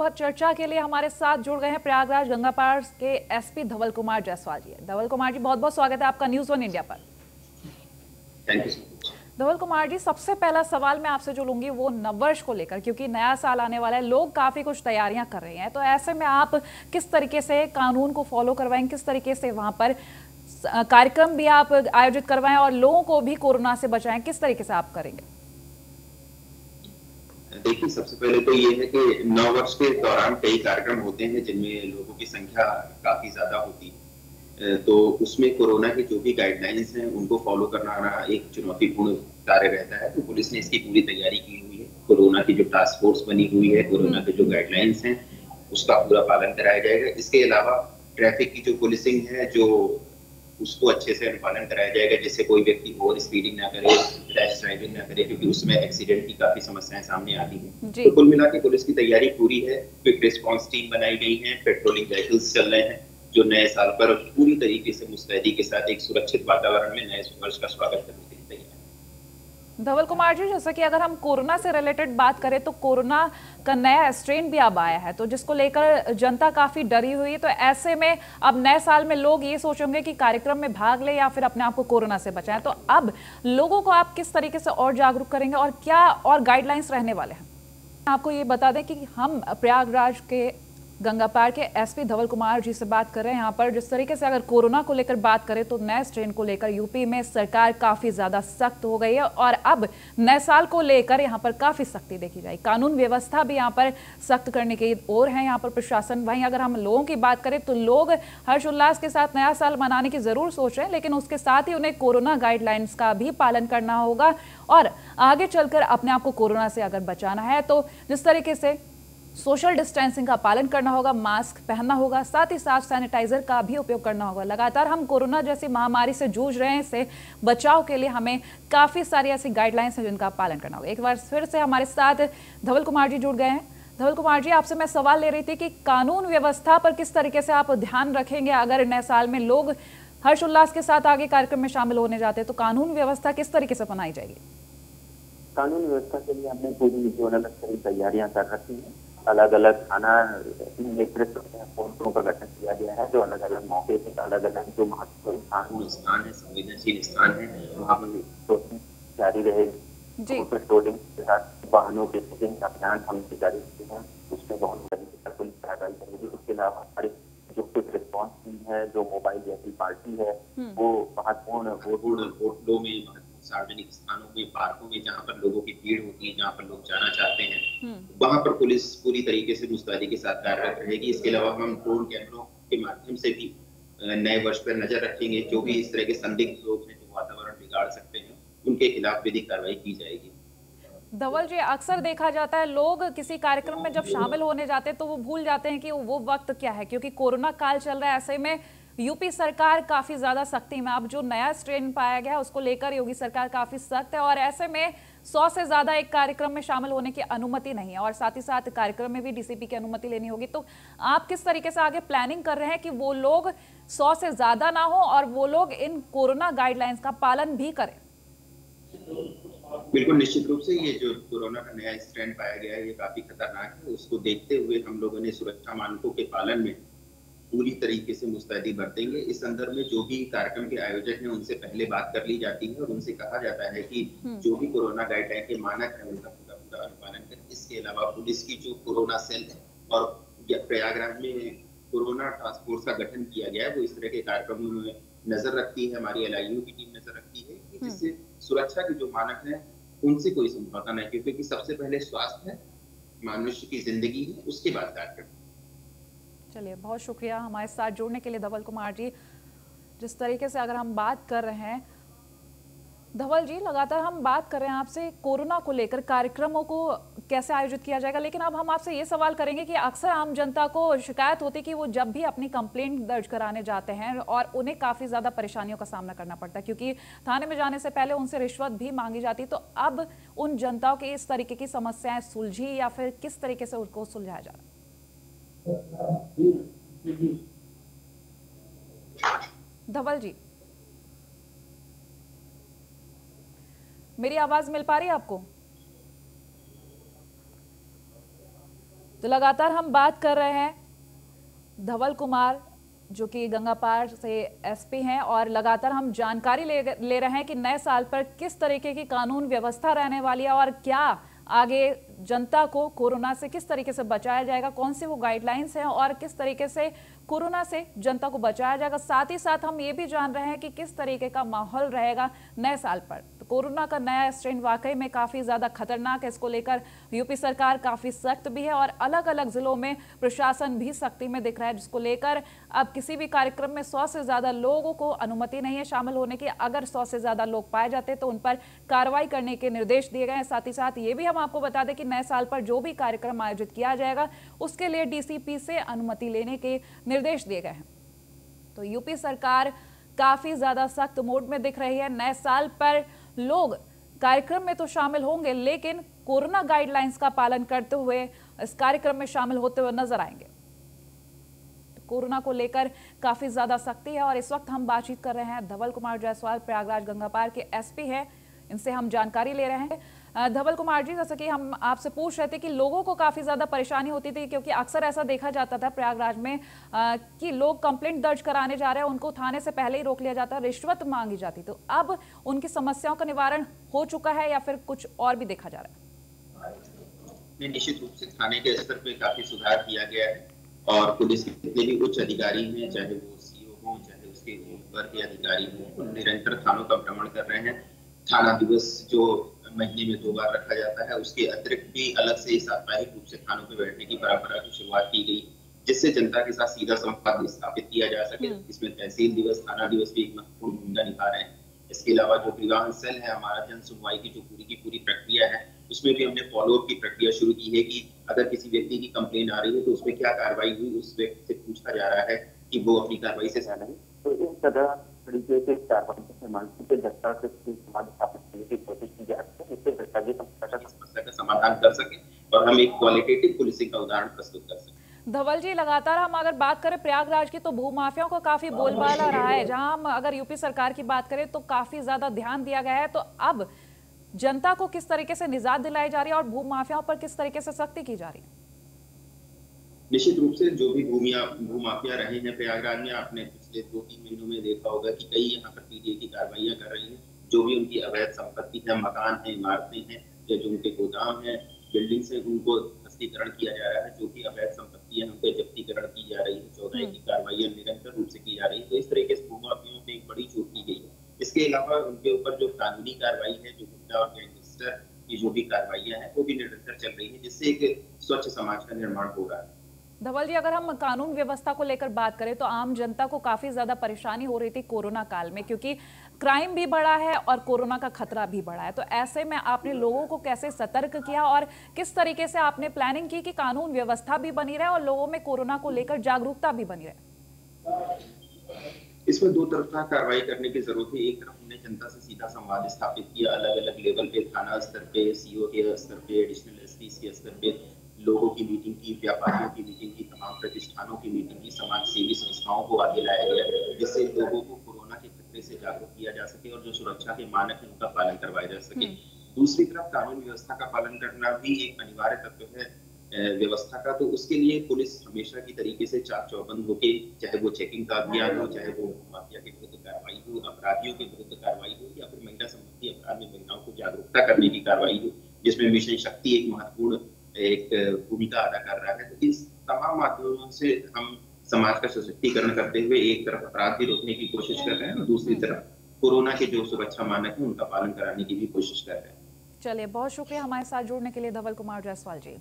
बहुत चर्चा के लिए हमारे साथ जुड़ गए हैं प्रयागराज गंगापार के एसपी धवल कुमार जायसवाल जी। धवल कुमार जी, बहुत बहुत स्वागत है आपका न्यूज़ वन इंडिया पर। Thank you so much. Dhaval Kumar ji, सबसे पहला सवाल मैं आपसे जो लूंगी वो नववर्ष को लेकर, क्योंकि नया साल आने वाला है, लोग काफी कुछ तैयारियां कर रहे हैं, तो ऐसे में आप किस तरीके से कानून को फॉलो करवाएंगे, किस तरीके से वहां पर कार्यक्रम भी आप आयोजित करवाएं और लोगों को भी कोरोना से बचाएं, किस तरीके से आप करेंगे? देखिए, सबसे पहले तो ये है कि नव वर्ष के दौरान कई कार्यक्रम होते हैं जिनमें लोगों की संख्या काफी ज्यादा होती है, तो उसमें कोरोना की जो भी गाइडलाइंस हैं उनको फॉलो करना एक चुनौतीपूर्ण कार्य रहता है। तो पुलिस ने इसकी पूरी तैयारी की हुई है। कोरोना की जो टास्क फोर्स बनी हुई है, कोरोना के जो गाइडलाइंस हैं उसका पूरा पालन कराया जाएगा। इसके अलावा ट्रैफिक की जो पुलिसिंग है, जो उसको अच्छे से अनुपालन कराया जाएगा, जिससे कोई व्यक्ति ओवर स्पीडिंग ना करे, रैश ड्राइविंग ना करे, क्योंकि उसमें एक्सीडेंट की काफी समस्याएं सामने आती हैं। तो कुल मिला के पुलिस की तैयारी पूरी है। क्विक रिस्पांस टीम बनाई गई है, पेट्रोलिंग व्हीकल्स चल रहे हैं जो नए साल पर पूरी तरीके से मुस्तैदी के साथ एक सुरक्षित वातावरण में नए वर्ष का स्वागत करने के लिए तैयार है। धवल कुमार जी, जैसा कि अगर हम कोरोना से रिलेटेड बात करें तो कोरोना का नया स्ट्रेन भी अब आया है, तो जिसको लेकर जनता काफी डरी हुई है, तो ऐसे में अब नए साल में लोग ये सोचेंगे कि कार्यक्रम में भाग ले या फिर अपने आप को कोरोना से बचाएं, तो अब लोगों को आप किस तरीके से और जागरूक करेंगे और क्या और गाइडलाइंस रहने वाले हैं? आपको ये बता दें कि हम प्रयागराज के गंगापार के एसपी धवल कुमार जी से बात कर रहे हैं। यहाँ पर जिस तरीके से अगर कोरोना को लेकर बात करें तो नए स्ट्रेन को लेकर यूपी में सरकार काफी ज्यादा सख्त हो गई है और अब नए साल को लेकर यहाँ पर काफी सख्ती देखी जाएगी। कानून व्यवस्था भी यहाँ पर सख्त करने की ओर है यहाँ पर प्रशासन। वहीं अगर हम लोगों की बात करें तो लोग हर्ष उल्लास के साथ नया साल मनाने की जरूर सोच रहे हैं, लेकिन उसके साथ ही उन्हें कोरोना गाइडलाइंस का भी पालन करना होगा और आगे चलकर अपने आप को कोरोना से अगर बचाना है तो जिस तरीके से सोशल डिस्टेंसिंग का पालन करना होगा, मास्क पहनना होगा, साथ ही साथ सैनिटाइजर का भी उपयोग करना होगा। लगातार हम कोरोना जैसी महामारी से जूझ रहे हैं, इससे बचाव के लिए हमें काफी सारी ऐसी गाइडलाइंस हैं जिनका पालन करना होगा। एक बार फिर से हमारे साथ धवल कुमार जी जुड़ गए हैं। धवल कुमार जी, आपसे मैं सवाल ले रही थी कि कानून व्यवस्था पर किस तरीके से आप ध्यान रखेंगे अगर नए साल में लोग हर्षोल्लास के साथ आगे कार्यक्रम में शामिल होने जाते हैं, तो कानून व्यवस्था किस तरीके से बनाई जाएगी? कानून व्यवस्था के लिए हमने पूरी जो अलग सारी तैयारियां कर रखी हैं। अलग अलग थाना नेतृत्व फोर्सों का गठन किया गया है, जो अलग अलग मौके पे अलग अलग जो महत्वपूर्ण स्थान है, संवेदनशील स्थान है, वहाँ पर जारी रहेगी। पेट्रोलिंग के साथ वाहनों के चेकिंग का अभियान हम जारी करते हैं, उसमें बहुत पुलिस कार्रवाई करेगी। उसके अलावा हमारी जो क्विक रिस्पॉन्स टीम है, जो मोबाइल जैसी पार्टी है, वो महत्वपूर्ण होटलों में, सार्वजनिक स्थानों में, पार्कों में जहाँ पर लोगों की भीड़ होती है, जहाँ पर लोग जाना चाहते हैं, वहां पर पुलिस पूरी तरीके से मुस्तैदी के साथ कार्यरत रहेगी। इसके अलावा हम ड्रोन कैमरों के माध्यम से भी नए वर्ष पर नजर रखेंगे। जो भी इस तरह के संदिग्ध लोग हैं जो वातावरण बिगाड़ सकते हैं, उनके खिलाफ विधिक कार्रवाई की जाएगी। धवल जी, अक्सर देखा जाता है लोग किसी कार्यक्रम में जब शामिल होने जाते हैं तो वो भूल जाते हैं कि वो वक्त क्या है, क्योंकि कोरोना काल चल रहा है। ऐसे में यूपी सरकार काफी ज्यादा सख्ती में, अब जो नया स्ट्रेन पाया गया है उसको लेकर योगी सरकार काफी सख्त है और ऐसे में 100 से ज्यादा एक कार्यक्रम में शामिल होने की अनुमति नहीं है और साथ ही साथ कार्यक्रम में भी डीसीपी की अनुमति लेनी होगी। तो आप किस तरीके से आगे प्लानिंग कर रहे हैं कि वो लोग 100 से ज्यादा ना हो और वो लोग इन कोरोना गाइडलाइंस का पालन भी करें? बिल्कुल, निश्चित रूप से ये जो कोरोना का नया स्ट्रेन पाया गया है ये काफी खतरनाक है। उसको देखते हुए हम लोगों ने सुरक्षा मानकों के पालन में पूरी तरीके से मुस्तैदी बरतेंगे। इस संदर्भ में जो भी कार्यक्रम के आयोजक हैं उनसे पहले बात कर ली जाती है और उनसे कहा जाता है कि जो भी कोरोना गाइडलाइन के मानक है उनका पूरा अनुपालन करें। इसके अलावा पुलिस की जो कोरोना सेल है और प्रयागराज में कोरोना टास्क फोर्स का गठन किया गया है, वो इस तरह के कार्यक्रमों में नजर रखती है। हमारी एलआईयू की टीम नजर रखती है कि जिससे सुरक्षा के जो मानक हैं उनसे कोई समझौता नहीं, क्योंकि सबसे पहले स्वास्थ्य है, मनुष्य की जिंदगी है, उसके बाद कार्यक्रम। चलिए, बहुत शुक्रिया हमारे साथ जुड़ने के लिए धवल कुमार जी। जिस तरीके से अगर हम बात कर रहे हैं धवल जी, लगातार हम बात कर रहे हैं आपसे कोरोना को लेकर कार्यक्रमों को कैसे आयोजित किया जाएगा, लेकिन अब हम आपसे ये सवाल करेंगे कि अक्सर आम जनता को शिकायत होती है कि वो जब भी अपनी कंप्लेंट दर्ज कराने जाते हैं और उन्हें काफ़ी ज़्यादा परेशानियों का सामना करना पड़ता है, क्योंकि थाने में जाने से पहले उनसे रिश्वत भी मांगी जाती है। तो अब उन जनताओं की इस तरीके की समस्याएं सुलझी या फिर किस तरीके से उनको सुलझाया जा रहा है? धवल जी, मेरी आवाज मिल पा रही है आपको? तो लगातार हम बात कर रहे हैं धवल कुमार जो कि गंगापार से एसपी हैं, और लगातार हम जानकारी ले रहे हैं कि नए साल पर किस तरीके की कानून व्यवस्था रहने वाली है और क्या आगे जनता को कोरोना से किस तरीके से बचाया जाएगा, कौन से वो गाइडलाइंस हैं और किस तरीके से कोरोना से जनता को बचाया जाएगा। साथ ही साथ हम ये भी जान रहे हैं कि किस तरीके का माहौल रहेगा नए साल पर। तो कोरोना का नया स्ट्रेन वाकई में काफ़ी ज़्यादा खतरनाक है, इसको लेकर यूपी सरकार काफ़ी सख्त भी है और अलग अलग ज़िलों में प्रशासन भी सख्ती में दिख रहा है, जिसको लेकर अब किसी भी कार्यक्रम में 100 से ज़्यादा लोगों को अनुमति नहीं है शामिल होने की। अगर 100 से ज़्यादा लोग पाए जाते तो उन पर कार्रवाई करने के निर्देश दिए गए हैं। साथ ही साथ ये भी हम आपको बता दें कि नए साल पर जो भी कार्यक्रम आयोजित किया जाएगा उसके लिए डीसीपी से अनुमति लेने के निर्देश दिए गए हैं। तो यूपी सरकार काफी ज्यादा सख्त मोड में दिख रही है। नए साल पर लोग कार्यक्रम में तो शामिल होंगे लेकिन कोरोना गाइडलाइंस का पालन करते हुए इस कार्यक्रम में शामिल होते हुए नजर आएंगे। तो कोरोना को लेकर काफी ज्यादा सख्ती है और इस वक्त हम बातचीत कर रहे हैं धवल कुमार जायसवाल, प्रयागराज गंगापार के एसपी हैं, इनसे हम जानकारी ले रहे हैं। धवल कुमार जी, जैसा कि हम आपसे पूछ रहे थे कि लोगों को काफ़ी ज़्यादा परेशानी होती थी क्योंकि अक्सर ऐसा देखा जाता था प्रयागराज में कि लोग कंप्लेंट दर्ज कराने जा रहे हैं, उनको थाने से पहले ही रोक लिया जाता, रिश्वत मांगी जाती। तो अब उनकी समस्याओं का निवारण हो चुका है या फिर कुछ और भी देखा जा रहा है? निश्चित रूप से थाने के स्तर पे काफी सुधार किया गया है और पुलिस के जितने भी उच्च अधिकारी हैं, चाहे वो सीओ हो चाहे उसके ऊपर के अधिकारी हो, निरंतर थानों का भ्रमण कर रहे हैं। थाना दिवस जो महीने में 2 बार रखा जाता है, उसके अतिरिक्त भी अलग से साप्ताहिक रूप से थानों पर बैठने की परंपरा की शुरुआत की गई, जिससे जनता के साथ सीधा संवाद स्थापित किया जा सके। इसमें तहसील दिवस, थाना दिवस भी एक महत्वपूर्ण भूमिका निभा रहे हैं। इसके अलावा जो परिवहन सेल है हमारा, जन सुनवाई की जो पूरी की पूरी प्रक्रिया है, उसमें भी हमने फॉलोअप की प्रक्रिया शुरू की है कि अगर किसी व्यक्ति की कंप्लेन आ रही है तो उसमें क्या कार्रवाई हुई, उस व्यक्ति से पूछा जा रहा है कि वो अपनी कार्रवाई से सहमत है। तो इस तरह तरीके से कार्रवाई से मानसिक जनता से समाज स्थापित करने की कोशिश की जा रही है, जिससे जनता की समस्या का समाधान कर सके और हम एक क्वालिटेटिव पुलिसिंग का उदाहरण प्रस्तुत कर सके। धवल जी, लगातार हम अगर बात करें प्रयागराज की तो भूमाफियाओं का काफी बोलबाला रहा है, जहां हम अगर यूपी सरकार की बात करें तो काफी ज्यादा ध्यान दिया गया है। तो अब जनता को किस तरीके से निजात दिलाई जा रही है और भूमाफियाओं पर किस तरीके से सख्ती की जा रही है? निश्चित रूप से जो भी भूमाफिया रहे हैं प्रयागराज में, आपने पिछले 2-3 महीनों में देखा होगा कि कई यहाँ पर पीडीए की कार्रवाइयां कर रही हैं। जो भी उनकी अवैध संपत्ति है, मकान है, इमारतें हैं या जो उनके गोदाम है, बिल्डिंग्स है, उनको ध्वस्तीकरण किया जा रहा है। जो भी अवैध संपत्ति है उनके जब्तीकरण की जा रही है। 14 की कार्रवाइयां निरंतर रूप से की जा रही है। तो इस तरीके से भूमाफियों पे एक बड़ी चोट की गई है। इसके अलावा उनके ऊपर जो कानूनी कार्रवाई है, जो गुंडा और गैंगस्टर की जो भी कार्रवाइयां हैं वो भी निरंतर चल रही है, जिससे एक स्वच्छ समाज का निर्माण हो रहा है। धवल जी, अगर हम कानून व्यवस्था को लेकर बात करें तो आम जनता को काफी ज्यादा परेशानी हो रही थी कोरोना काल में, क्योंकि क्राइम भी बढ़ा है और कोरोना का खतरा भी बढ़ा है। तो ऐसे में आपने लोगों को कैसे सतर्क किया और किस तरीके से आपने प्लानिंग की कि कानून व्यवस्था भी बनी रहे और लोगों में कोरोना को लेकर जागरूकता भी बनी रहे? इसमें 2 तरफा कार्रवाई करने की जरूरत है। एक तरफ हमने जनता से सीधा संवाद स्थापित किया, अलग अलग लेवल पे, थाना स्तर पे, सीओ के स्तर पे, एडिशनल एसपी के स्तर पे लोगों की मीटिंग की, व्यापारियों की मीटिंग की, तमाम प्रतिष्ठानों की मीटिंग की, समाज सेवी संस्थाओं को आगे लाया गया, जिससे लोगों को कोरोना के खतरे से जागरूक किया जा सके और जो सुरक्षा के मानक है उनका पालन करवाया जा सके। दूसरी तरफ कानून व्यवस्था का पालन करना भी एक अनिवार्य तत्व है व्यवस्था का। तो उसके लिए पुलिस हमेशा की तरीके से चाक चौबंद होके, चाहे वो चेकिंग का अभियान हो, चाहे वो माफिया के विरुद्ध कार्रवाई हो, अपराधियों के विरुद्ध कार्रवाई हो या फिर महिला संबंधी अपराध में महिलाओं को जागरूकता करने की कार्रवाई हो, जिसमें मिशन शक्ति एक महत्वपूर्ण एक भूमिका अदा कर रहा है। तो इस तमाम माध्यमों से हम समाज का सशक्तिकरण करते हुए एक तरफ अपराध भी रोकने की कोशिश कर रहे हैं और दूसरी तरफ कोरोना के जो सुरक्षा मानक है उनका पालन कराने की भी कोशिश कर रहे हैं। चलिए, बहुत शुक्रिया हमारे साथ जुड़ने के लिए धवल कुमार जायसवाल जी।